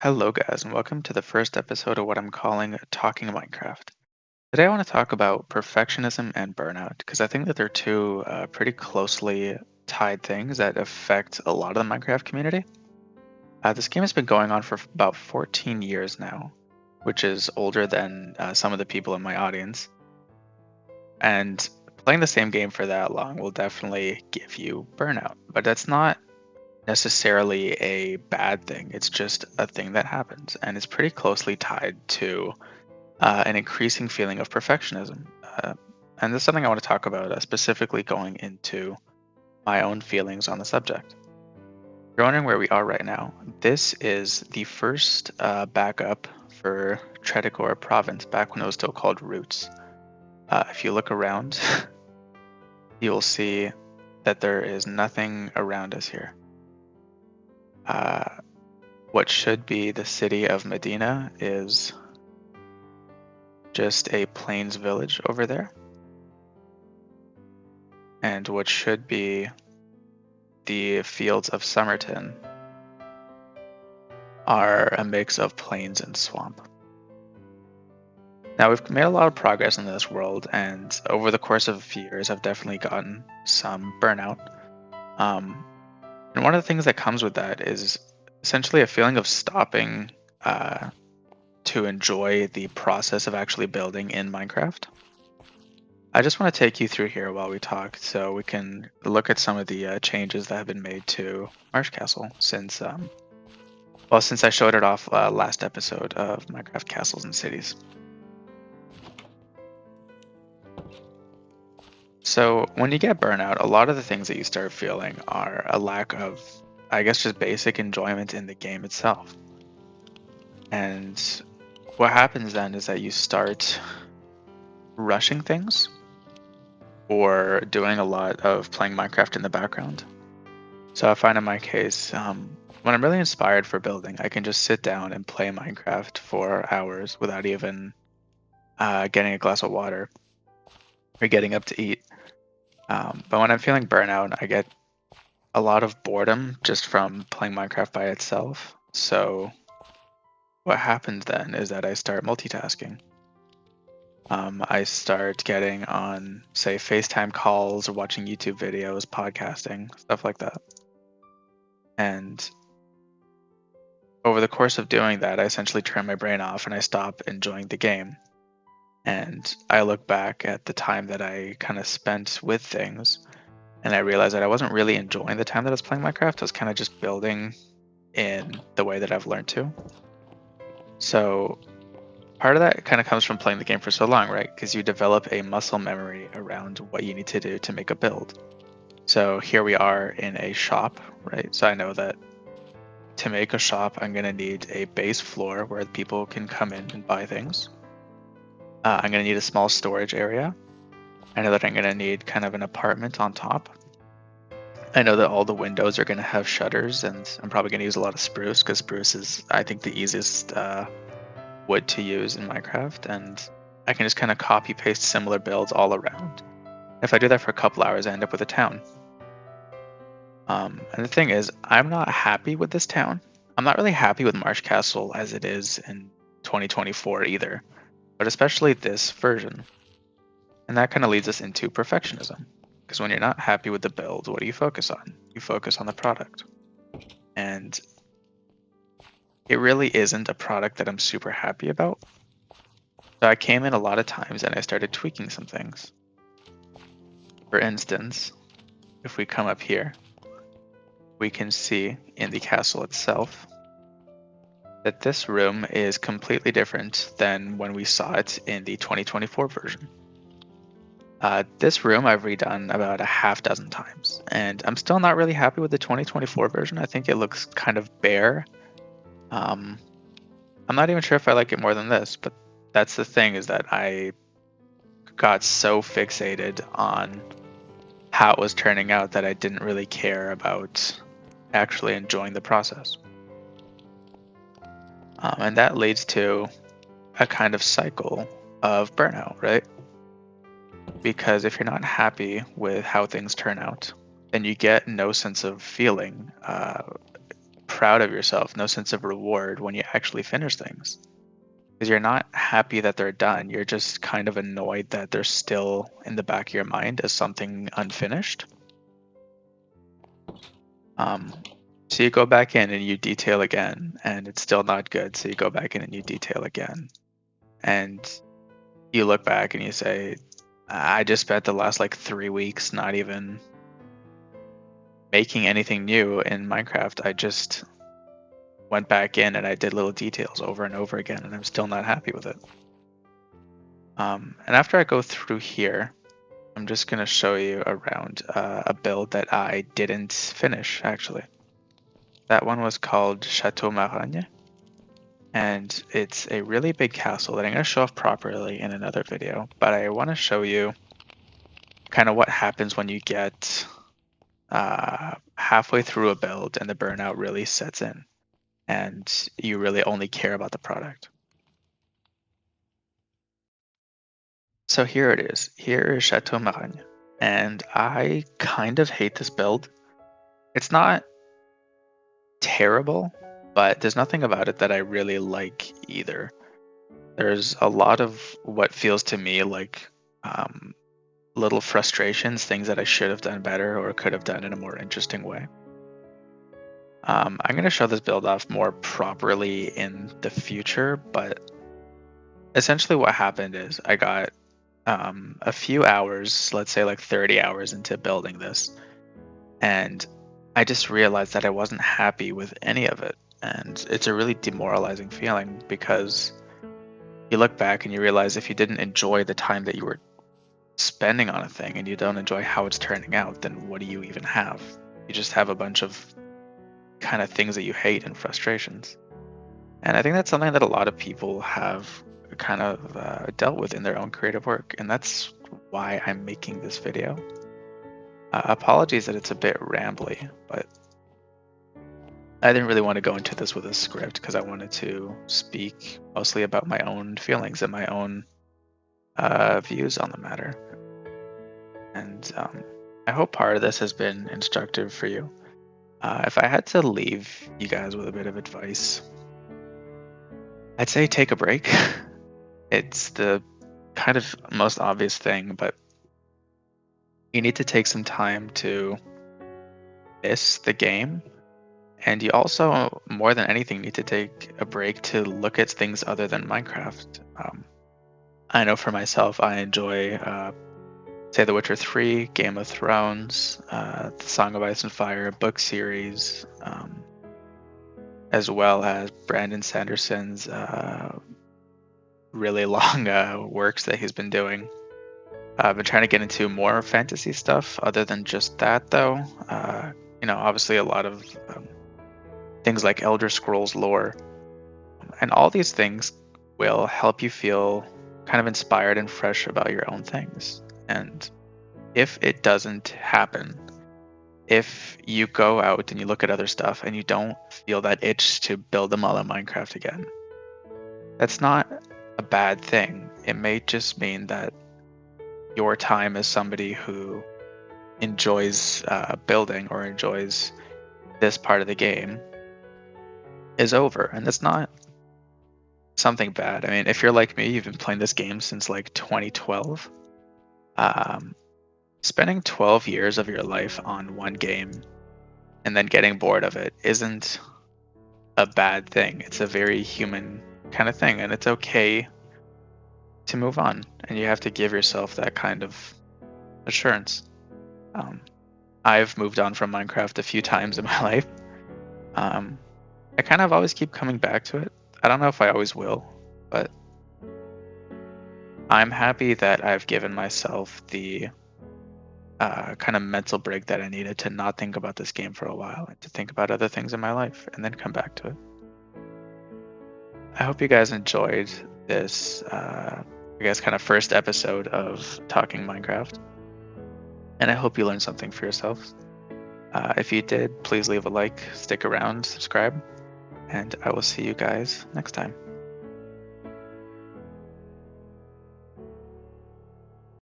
Hello, guys, and welcome to the first episode of what I'm calling Talking Minecraft. Today, I want to talk about perfectionism and burnout because I think that they're two pretty closely tied things that affect a lot of the Minecraft community. This game has been going on for about 14 years now, which is older than some of the people in my audience. And playing the same game for that long will definitely give you burnout, but that's not necessarily a bad thing. It's just a thing that happens, and it's pretty closely tied to an increasing feeling of perfectionism. And this is something I want to talk about, specifically going into my own feelings on the subject. If you're wondering where we are right now, this is the first backup for Tretogor province, back when it was still called Roots. If you look around, you will see that there is nothing around us here. What should be the city of Medina is just a plains village over there. And what should be the fields of Somerton are a mix of plains and swamp. Now, we've made a lot of progress in this world, and over the course of a few years, I've definitely gotten some burnout. And one of the things that comes with that is essentially a feeling of stopping to enjoy the process of actually building in Minecraft. I just want to take you through here while we talk so we can look at some of the changes that have been made to Marshcastle since I showed it off last episode of Minecraft Castles and Cities. So when you get burnout, a lot of the things that you start feeling are a lack of, I guess, just basic enjoyment in the game itself. And what happens then is that you start rushing things or doing a lot of playing Minecraft in the background. So I find in my case, when I'm really inspired for building, I can just sit down and play Minecraft for hours without even getting a glass of water or getting up to eat. But when I'm feeling burnout, I get a lot of boredom just from playing Minecraft by itself. So what happens then is that I start multitasking. I start getting on, say, FaceTime calls or watching YouTube videos, podcasting, stuff like that. And over the course of doing that, I essentially turn my brain off and I stop enjoying the game. And I look back at the time that I kind of spent with things, and I realized that I wasn't really enjoying the time that I was playing Minecraft. I was kind of just building in the way that I've learned to. So part of that kind of comes from playing the game for so long, right? Because you develop a muscle memory around what you need to do to make a build. So here we are in a shop, right? So I know that to make a shop, I'm going to need a base floor where people can come in and buy things. I'm going to need a small storage area. I know that I'm going to need kind of an apartment on top. I know that all the windows are going to have shutters, and I'm probably going to use a lot of spruce because spruce is, I think, the easiest wood to use in Minecraft, and I can just kind of copy paste similar builds all around. If I do that for a couple hours, I end up with a town. And the thing is, I'm not happy with this town. I'm not really happy with Marshcastle as it is in 2024 either, but especially this version. And that kind of leads us into perfectionism. Because when you're not happy with the build, what do you focus on? You focus on the product. And it really isn't a product that I'm super happy about. So I came in a lot of times and I started tweaking some things. For instance, if we come up here, we can see in the castle itself that this room is completely different than when we saw it in the 2024 version. This room I've redone about a half dozen times, and I'm still not really happy with the 2024 version. I think it looks kind of bare. I'm not even sure if I like it more than this, but that's the thing, is that I got so fixated on how it was turning out that I didn't really care about actually enjoying the process. And that leads to a kind of cycle of burnout, right? Because if you're not happy with how things turn out, then you get no sense of feeling proud of yourself, no sense of reward when you actually finish things. Because you're not happy that they're done. You're just kind of annoyed that they're still in the back of your mind as something unfinished. So you go back in and you detail again, and it's still not good. So you go back in and you detail again. And you look back and you say, I just spent the last like 3 weeks not even making anything new in Minecraft. I just went back in and I did little details over and over again, and I'm still not happy with it. And after I go through here, I'm just going to show you around a build that I didn't finish, actually. That one was called Château Marhôgne, and it's a really big castle that I'm going to show off properly in another video, but I want to show you kind of what happens when you get halfway through a build and the burnout really sets in, and you really only care about the product. So here it is. Here is Château Marhôgne, and I kind of hate this build. It's not terrible, but there's nothing about it that I really like either. There's a lot of what feels to me like little frustrations, things that I should have done better or could have done in a more interesting way. I'm going to show this build off more properly in the future, but essentially what happened is I got a few hours, let's say like 30 hours into building this, and I just realized that I wasn't happy with any of it. And it's a really demoralizing feeling, because you look back and you realize if you didn't enjoy the time that you were spending on a thing and you don't enjoy how it's turning out, then what do you even have? You just have a bunch of kind of things that you hate and frustrations. And I think that's something that a lot of people have kind of dealt with in their own creative work, and that's why I'm making this video. Apologies that it's a bit rambly, but I didn't really want to go into this with a script because I wanted to speak mostly about my own feelings and my own views on the matter. And I hope part of this has been instructive for you. If I had to leave you guys with a bit of advice, I'd say take a break. It's the kind of most obvious thing, but you need to take some time to miss the game. And you also, more than anything, need to take a break to look at things other than Minecraft. I know for myself, I enjoy, say, The Witcher 3, Game of Thrones, The Song of Ice and Fire book series, as well as Brandon Sanderson's really long works that he's been doing. I've been trying to get into more fantasy stuff other than just that, though. Obviously a lot of things like Elder Scrolls lore. And all these things will help you feel kind of inspired and fresh about your own things. And if it doesn't happen, if you go out and you look at other stuff and you don't feel that itch to build them all in Minecraft again, that's not a bad thing. It may just mean that your time as somebody who enjoys building or enjoys this part of the game is over, and that's not something bad. I mean, if you're like me, you've been playing this game since like 2012. Spending 12 years of your life on one game and then getting bored of it isn't a bad thing. It's a very human kind of thing, and it's okay to move on, and you have to give yourself that kind of assurance. I've moved on from Minecraft a few times in my life. I kind of always keep coming back to it. I don't know if I always will, but I'm happy that I've given myself the kind of mental break that I needed to not think about this game for a while and to think about other things in my life and then come back to it. I hope you guys enjoyed this, kind of first episode of Talking Minecraft. And I hope you learned something for yourselves. If you did, please leave a like, stick around, subscribe, and I will see you guys next time.